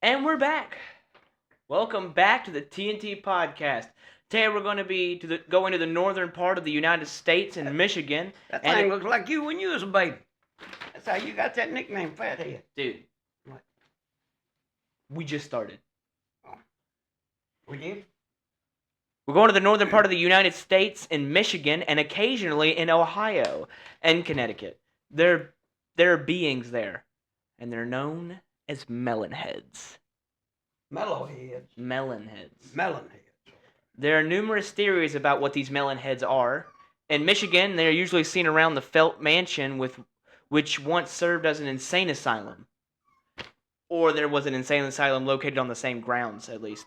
And we're back. Welcome back to the TNT Podcast. Today we're going to be going to the northern part of the United States in Michigan. That And thing looks like you when you was a baby. That's how you got that nickname, Fathead. dude, What? we just started. We did? We're going to the northern part of the United States in Michigan and occasionally in Ohio and Connecticut. There are beings there, and they're known as Melon Heads. Mellow heads. Melon Heads. Melon heads. There are numerous theories about what these melon heads are. In Michigan, they are usually seen around the Felt Mansion, which once served as an insane asylum. Or there was an insane asylum located on the same grounds, at least.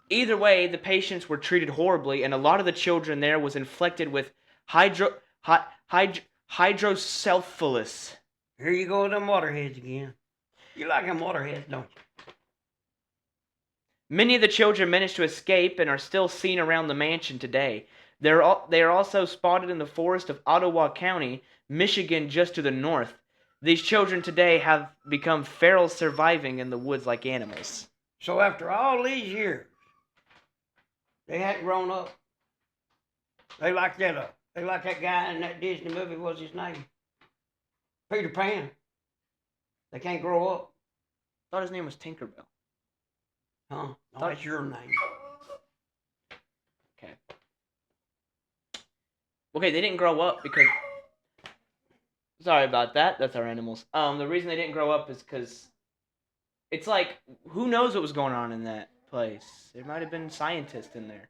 Either way, the patients were treated horribly, and a lot of the children there was inflicted with hydrocephalus. Here you go with them waterheads again. You like them waterheads, don't you? Many of the children managed to escape and are still seen around the mansion today. They are also spotted in the forest of Ottawa County, Michigan, just to the north. These children today have become feral, surviving in the woods like animals. So after all these years, they hadn't grown up. They like that. They like that guy in that Disney movie. What's his name? Peter Pan. They can't grow up, I thought his name was Tinkerbell. huh? No, that's your name. Okay. Okay, they didn't grow up because... Sorry about that. That's our animals. The reason they didn't grow up is because... It's like, who knows what was going on in that place? There might have been scientists in there.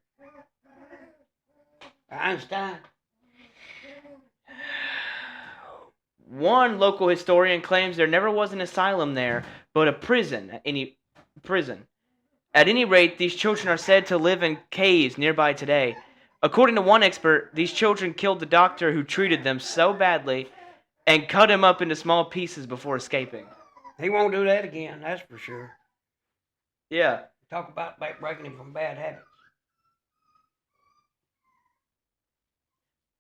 Einstein. One local historian claims there never was an asylum there, but a prison. At any rate, these children are said to live in caves nearby today. According to one expert, these children killed the doctor who treated them so badly and cut him up into small pieces before escaping. He won't do that again, that's for sure. Yeah. Talk about breaking him from bad habits.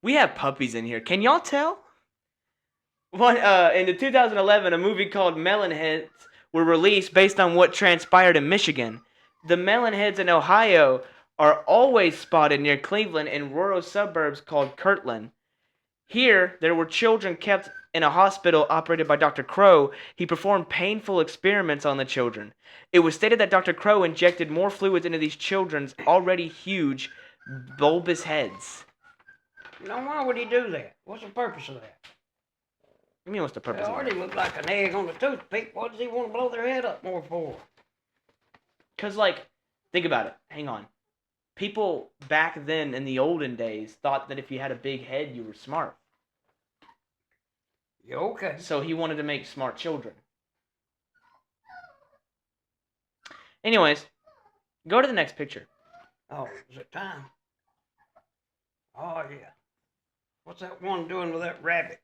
We have puppies in here. Can y'all tell? In the 2011, a movie called Melon Heads were released based on what transpired in Michigan. The Melon Heads in Ohio are always spotted near Cleveland in rural suburbs called Kirtland. Here, there were children kept in a hospital operated by Dr. Crow. He performed painful experiments on the children. It was stated that Dr. Crow injected more fluids into these children's already huge, bulbous heads. Now, why would he do that? What's the purpose of that? I mean, what's the They purpose of already that? look like an egg on a toothpick. What does he want to blow their head up more for? Because, think about it. Hang on. People back then in the olden days thought that if you had a big head, you were smart. Yeah, okay. So he wanted to make smart children. Anyways, go to the next picture. Oh, is it time? Oh, yeah. What's that one doing with that rabbit?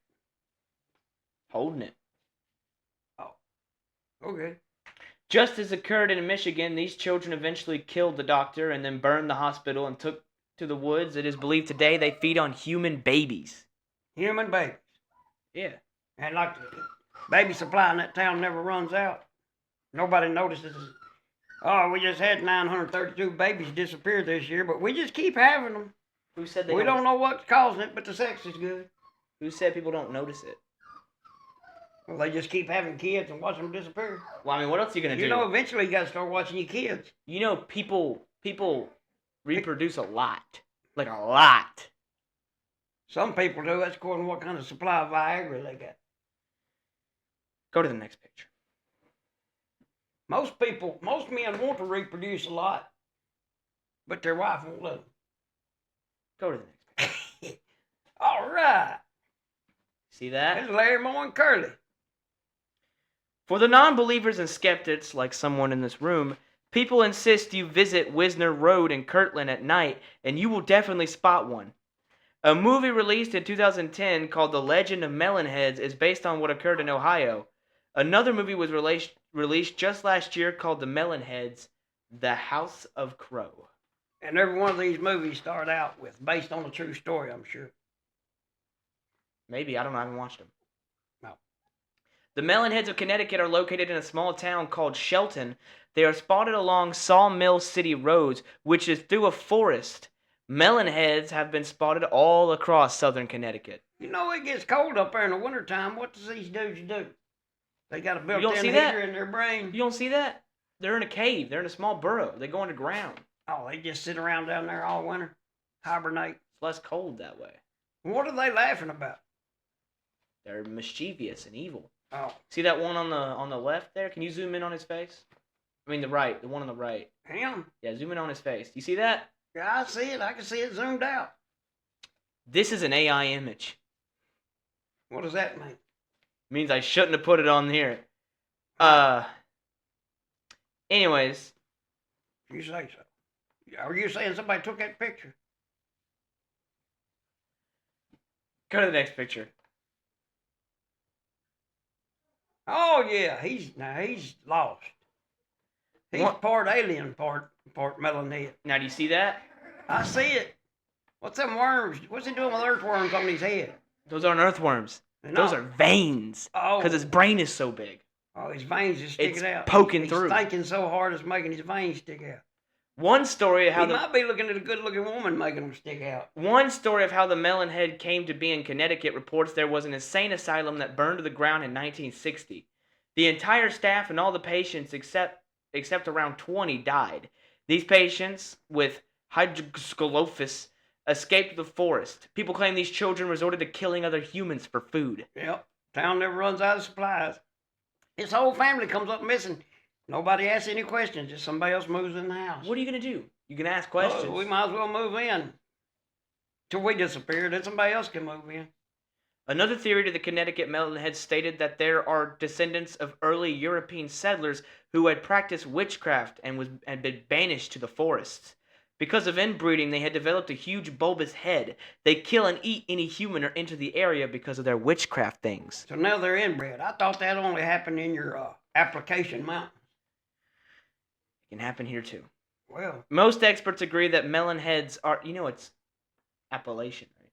Holding it. Oh, okay. Just as occurred in Michigan, these children eventually killed the doctor and then burned the hospital and took to the woods. It is believed today they feed on human babies. Human babies. Yeah. And like the baby supply in that town never runs out. Nobody notices. Oh, we just had 932 babies disappear this year, but we just keep having them. Who said they We don't know what's causing it, but the sex is good. Who said people don't notice it? Well, they just keep having kids and watch them disappear. Well, I mean, what else are you gonna do? You know, eventually you got to start watching your kids. You know, people reproduce a lot. Like a lot. Some people do. That's according to what kind of supply of Viagra they got. Go to the next picture. Most men want to reproduce a lot, but their wife won't let them. Go to the next picture. All right. See that? There's Larry Moore and Curly. For the non-believers and skeptics, like someone in this room, people insist you visit Wisner Road in Kirtland at night, and you will definitely spot one. A movie released in 2010 called The Legend of Melon Heads is based on what occurred in Ohio. Another movie was released just last year called The Melon Heads, The House of Crow. And every one of these movies start out with based on a true story, I'm sure. Maybe, I don't know, I haven't watched them. No. The Melon Heads of Connecticut are located in a small town called Shelton. They are spotted along Sawmill City roads, which is through a forest. Melon Heads have been spotted all across southern Connecticut. You know it gets cold up there in the wintertime. What does these dudes do? They got a don't built-in see heater that? in their brain. You don't see that? They're in a cave. They're in a small burrow. They go underground. Oh, they just sit around down there all winter, hibernate. It's less cold that way. What are they laughing about? They're mischievous and evil. Oh, See that one on the left there? Can you zoom in on his face? I mean the right, the one on the right. him? Yeah, zoom in on his face. You see that? Yeah, I see it. I can see it zoomed out. This is an AI image. What does that mean? Means I shouldn't have put it on here. Anyways, You say so. Are you saying somebody took that picture? go to the next picture. Oh yeah, he's lost. He's What? part alien, part Melon Head. Now do you see that? I see it. What's them worms? What's he doing with earthworms on his head? Those aren't earthworms. They're Those not. are veins. Oh, Because his brain is so big. oh, his veins just sticking It's out. poking through. He's thinking so hard it's making his veins stick out. One story of how He might be looking at a good-looking woman making them stick out. One story of how the Melon Head came to be in Connecticut reports there was an insane asylum that burned to the ground in 1960. The entire staff and all the patients except around 20 died. These patients with hydroscoliosis escaped the forest. People claim these children resorted to killing other humans for food. Yep. Town never runs out of supplies. His whole family comes up missing. Nobody asks any questions. Just somebody else moves in the house. What are you going to do? You can ask questions. Oh, we might as well move in. Till we disappear, then somebody else can move in. Another theory to the Connecticut Melon Heads stated that there are descendants of early European settlers who had practiced witchcraft and had been banished to the forests. Because of inbreeding, they had developed a huge bulbous head. They kill and eat any human or enter the area because of their witchcraft things. So now they're inbred. I thought that only happened in your application mountains. It can happen here too. Well, Most experts agree that Melon Heads are, it's Appalachian, right?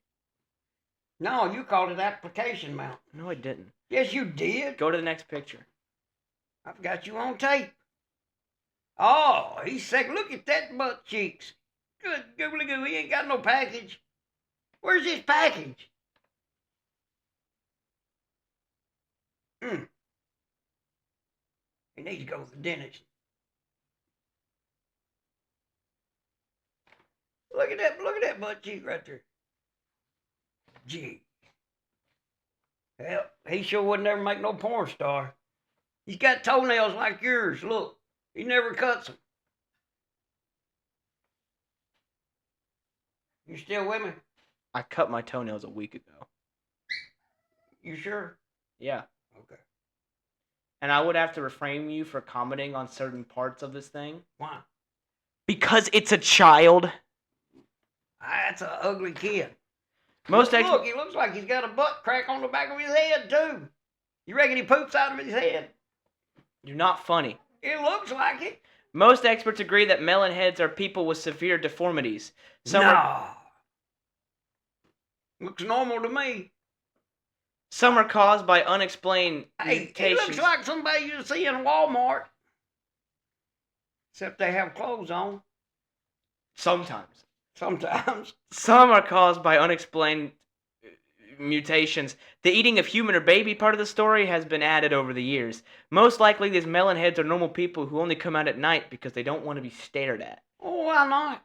no, you called it application mountain. No, I didn't. Yes, you did. Go to the next picture. I've got you on tape. Oh, he's sick. Look at that butt cheeks. Good googly goo. He ain't got no package. Where's his package? He needs to go to the dentist. Look at that butt cheek right there. Gee. Well, he sure would never make no porn star. He's got toenails like yours. Look, he never cuts them. You still with me? I cut my toenails a week ago. You sure? Yeah. Okay. And I would have to reframe you for commenting on certain parts of this thing. Why? Because it's a child. That's an ugly kid. Look, He looks like he's got a butt crack on the back of his head, too. You reckon he poops out of his head? You're not funny. It looks like it. Most experts agree that melon heads are people with severe deformities. Looks normal to me. Some are caused by unexplained Hey, mutations. it looks like somebody you see in Walmart. Except they have clothes on. Sometimes. Sometimes. Some are caused by unexplained mutations. The eating of human or baby part of the story has been added over the years. Most likely, these melon heads are normal people who only come out at night because they don't want to be stared at. Oh, why not?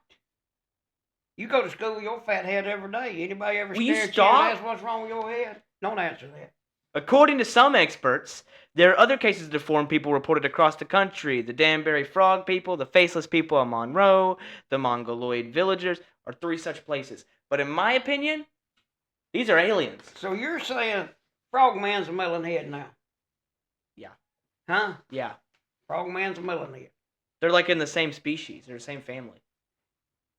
You go to school with your fat head every day. Anybody ever Will you stare at you stop? and ask what's wrong with your head? Don't answer that. According to some experts, there are other cases of deformed people reported across the country. The Danbury Frog people, the Faceless people of Monroe, the Mongoloid villagers are three such places. But in my opinion, these are aliens. So you're saying Frogman's a melon head now? Yeah. Huh? Yeah. Frogman's a melon head. They're like in the same species. They're the same family.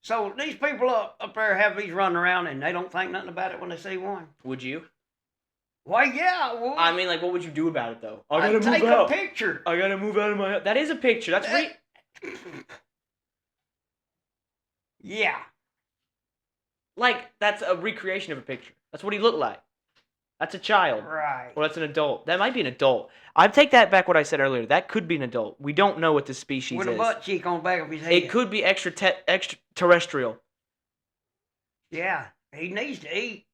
So these people up there have these running around and they don't think nothing about it when they see one? Would you? Why, yeah, I would. I mean, like, what would you do about it, though? I I'd gotta take move out. a picture. I gotta move out of my house. That is a picture. That's right. Yeah. Like, that's a recreation of a picture. That's what he looked like. That's a child. Right. Or that's an adult. That might be an adult. I take that back what I said earlier. That could be an adult. We don't know what this species With is. a butt cheek on the back of his head. It could be extraterrestrial. Yeah, he needs to eat.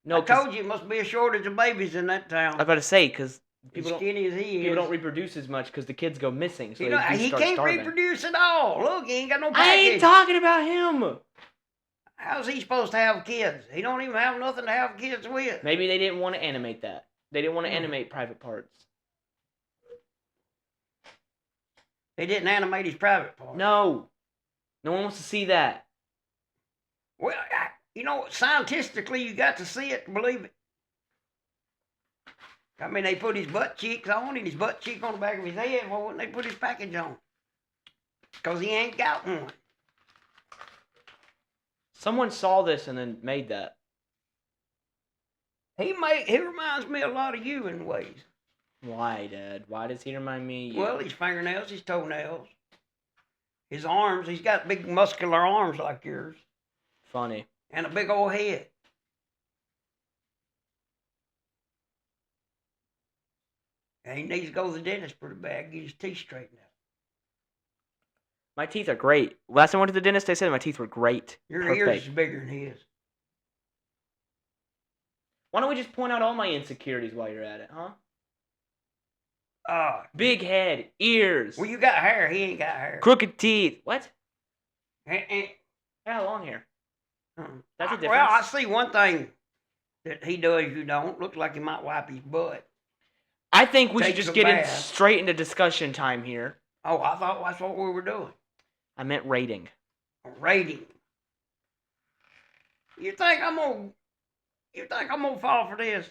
No, I told you it must be a shortage of babies in that town. I was about to say, because As people skinny as he people is. don't reproduce as much because the kids go missing. So You know, they do he start can't starving. reproduce at all. Look, he ain't got no I package. ain't talking about him. How's he supposed to have kids? He don't even have nothing to have kids with. Maybe they didn't want to animate that. They didn't want to animate private parts. They didn't animate his private part. No. No one wants to see that. Well, you know, scientifically, you got to see it to believe it. I mean, they put his butt cheeks on and his butt cheek on the back of his head. Why wouldn't they put his package on? Because he ain't got one. Someone saw this and then made that. He reminds me a lot of you in ways. Why, Dad? Why does he remind me of you? Well, his fingernails, his toenails, his arms. He's got big muscular arms like yours. Funny. And a big old head. And he needs to go to the dentist pretty bad, get his teeth straightened out. My teeth are great. Last time I went to the dentist, they said my teeth were great. Your Perfect. ears is bigger than his. Why don't we just point out all my insecurities while you're at it, huh? Big. Big head, ears, Well, you got hair. He ain't got hair. crooked teeth. What? Eh. I got long hair. That's a difference. Well, I see one thing that he does you don't. Looks like he might wipe his butt. I think we should Takes just a get in bath. straight into discussion time here. Oh, I thought that's what we were doing. I meant rating. Rating. You think I'm gonna fall for this?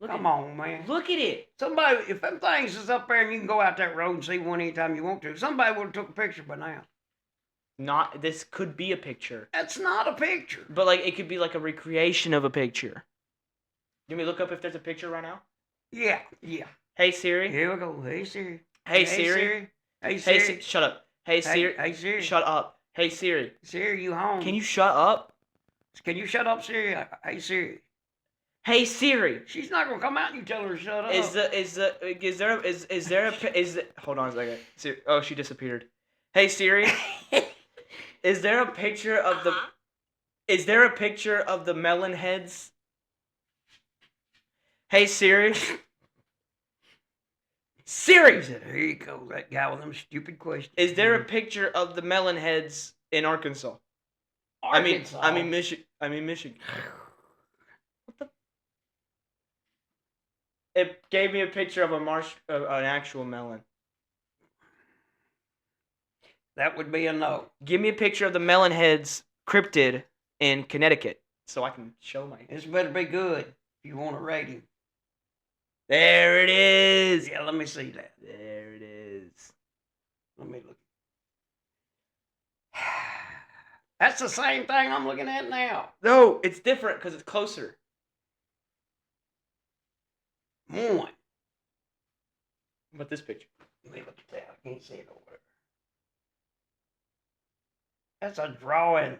Come on, man. Look at it. Somebody, if them things is up there and you can go out that road and see one anytime you want to, somebody would have took a picture by now. This could be a picture. That's not a picture. But like it could be like a recreation of a picture. You want me to look up if there's a picture right now? Yeah. Hey Siri. Here we go. Hey Siri. Hey Siri. Hey Siri. Shut up. Hey Siri. Hey Siri. Shut up. Hey Siri. Siri, you home? Can you shut up? Can you shut up, Siri? Hey Siri. Hey Siri. She's not gonna come out and you tell her to shut up. Hold on a second. Oh, she disappeared. Hey Siri. Is there a picture of the Melon Heads? Hey Siri. Siri. There you go, that guy with them stupid questions. Is there a picture of the Melon Heads in Arkansas? Arkansas? I mean Michigan. What the? It gave me a picture of an actual melon. That would be a no. Give me a picture of the Melon Heads cryptid in Connecticut so I can show my. This better be good if you want to rate him. There it is. Yeah, let me see that. There it is. Let me look. That's the same thing I'm looking at now. No, it's different because it's closer. One. But this picture. Let me look at that. I can't see it over there. That's a drawing.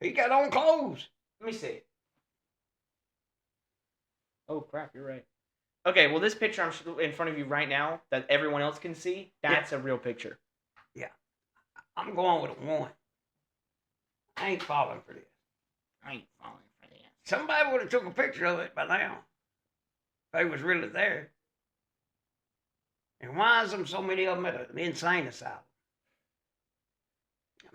He got on clothes. Let me see. Oh crap, you're right. Okay, well this picture I'm in front of you right now that everyone else can see, that's a real picture. Yeah. I'm going with a one. I ain't falling for this. Somebody would have took a picture of it by now. If they was really there. And why is there so many of them at an insane asylum?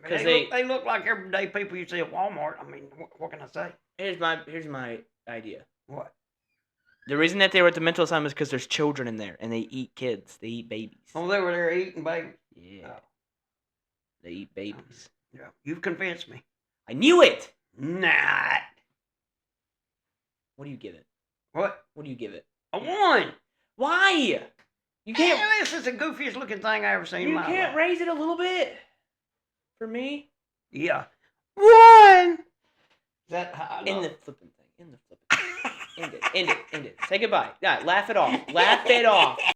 I mean, they look like everyday people you see at Walmart. I mean, what can I say? Here's my idea. What? The reason that they were at the mental asylum is because there's children in there and they eat kids. They eat babies. Oh, they were there eating babies? Yeah. Oh. They eat babies. Yeah. You've convinced me. I knew it! Not. What do you give it? What? What do you give it? A one. Why? You can't. Man, this is the goofiest looking thing I ever seen in my life. You can't raise it a little bit? For me? Yeah. One. Is that how? In the flipping thing. End it. Say goodbye. Yeah, laugh it off. Laugh it off.